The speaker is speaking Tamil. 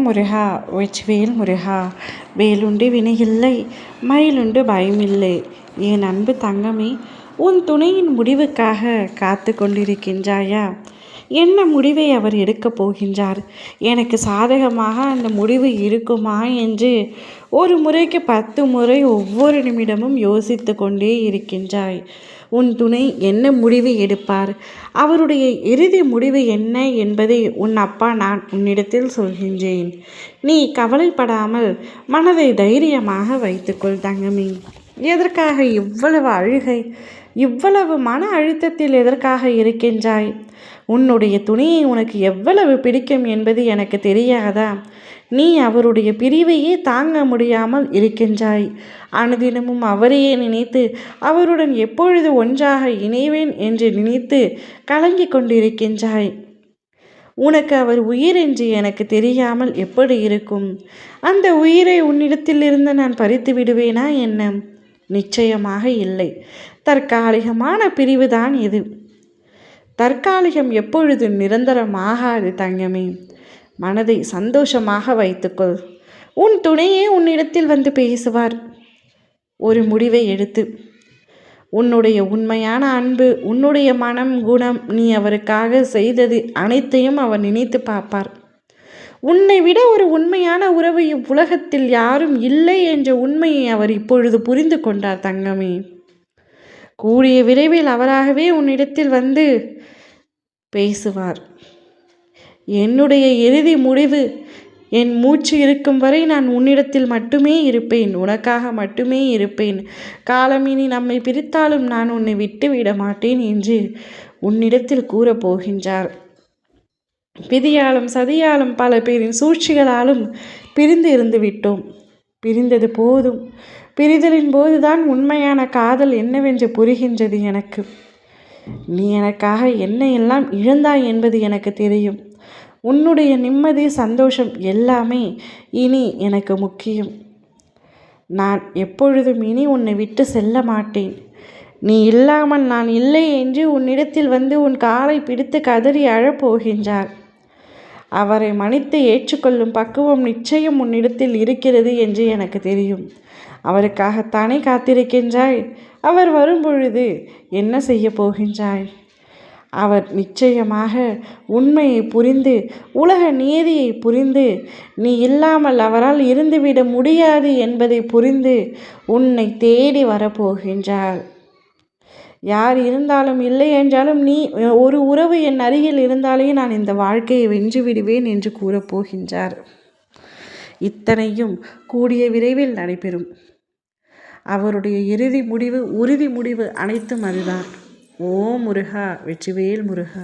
முருகா வெற்றிவேல் முருகா. வேலுண்டு வினையில்லை, மயிலுண்டு பயமில்லை. என் அன்பு தங்கமே, உன் துணையின் முடிவுக்காக காத்து கொண்டிருக்கின்றாயா? என்ன முடிவை அவர் எடுக்கப் போகின்றார்? எனக்கு சாதகமாக அந்த முடிவு இருக்குமா என்று ஒரு முறைக்கு 10 முறை ஒவ்வொரு நிமிடமும் யோசித்து கொண்டே இருக்கின்றாய். உன் துணை என்ன முடிவு எடுப்பார்? அவருடைய இறுதி முடிவு என்ன என்பதை உன் அப்பா நான் உன்னிடத்தில் சொல்கின்றேன். நீ கவலைப்படாமல் மனதை தைரியமாக வைத்துக்கொள் தங்கமே. எதற்காக இவ்வளவு அழுகை? இவ்வளவு மன அழுத்தத்தில் எதற்காக இருக்கின்றாய்? உன்னுடைய துணையை உனக்கு எவ்வளவு பிடிக்கும் என்பது எனக்கு தெரியாதா? நீ அவருடைய பிரிவையே தாங்க முடியாமல் இருக்கின்றாய். அனுதினமும் அவரையே நினைத்து அவருடன் எப்பொழுது ஒன்றாக இணைவேன் என்று நினைத்து கலங்கி கொண்டிருக்கின்றாய். உனக்கு அவர் உயிர் என்று எனக்கு தெரியாமல் எப்படி இருக்கும்? அந்த உயிரை உன்னிடத்திலிருந்து நான் பறித்து விடுவேனா என்ன? நிச்சயமாக இல்லை. தற்காலிகமான பிரிவுதான் இது. தற்காலிகம் எப்பொழுது நிரந்தரமாகாது தங்கமே. மனதை சந்தோஷமாக வைத்துக்கொள். உன் துணையே உன்னிடத்தில் வந்து பேசுவார். ஒரு முடிவை எடுத்து உன்னுடைய உண்மையான அன்பு, உன்னுடைய மனம், குணம், நீ அவருக்காக செய்தது அனைத்தையும் அவர் நினைத்து பார்ப்பார். உன்னை விட ஒரு உண்மையான உறவு இவ்வுலகத்தில் யாரும் இல்லை என்ற உண்மையை அவர் இப்பொழுது புரிந்து கொண்டார் தங்கமே. கூடிய விரைவில் அவராகவே உன்னிடத்தில் வந்து பேசுவார். என்னுடைய இறுதி முடிவு, என் மூச்சு இருக்கும் வரை நான் உன்னிடத்தில் மட்டுமே இருப்பேன், உனக்காக மட்டுமே இருப்பேன். காலமினி நம்மை பிரித்தாலும் நான் உன்னை விட்டு விட மாட்டேன் என்று உன்னிடத்தில் கூறப்போகின்றார். விதியாலும் சதியாலும் பல பேரின் சூழ்ச்சிகளாலும் பிரிந்து இருந்து விட்டோம். பிரிந்தது போதும். பிரிதலின் போதுதான் உண்மையான காதல் என்னவென்று புரிகின்றது எனக்கு. நீ எனக்காக என்ன எல்லாம் இழந்தாய் என்பது எனக்கு தெரியும். உன்னுடைய நிம்மதி, சந்தோஷம் எல்லாமே இனி எனக்கு முக்கியம். நான் எப்பொழுதும் இனி உன்னை விட்டு செல்ல மாட்டேன். நீ இல்லாமல் நான் இல்லை என்று உன்னிடத்தில் வந்து உன் காலை பிடித்து கதறி அழப்போகின்றார். அவரை மன்னித்து ஏற்றுக்கொள்ளும் பக்குவம் நிச்சயம் உன்னிடத்தில் இருக்கிறது என்று எனக்கு தெரியும். அவருக்காகத்தானே காத்திருக்கின்றாய். அவர் வரும்பொழுது என்ன செய்ய போகின்றாய்? அவர் நிச்சயமாக உண்மையை புரிந்து, உலக நீதியை புரிந்து, நீ இல்லாமல் அவரால் இருந்துவிட முடியாது என்பதை புரிந்து உன்னை தேடி வரப்போகின்றார். யார் இருந்தாலும் இல்லை என்றாலும் நீ ஒரு உறவு என் அருகில் இருந்தாலே நான் இந்த வாழ்க்கையை வென்று விடுவேன் என்று கூறப்போகின்றார். இத்தனையும் கூடிய விரைவில் நடைபெறும். அவருடைய இறுதி முடிவு, உறுதி முடிவு அனைத்தும் அதுதான். ஓ முருகா, வெற்றிவேல் முருகா.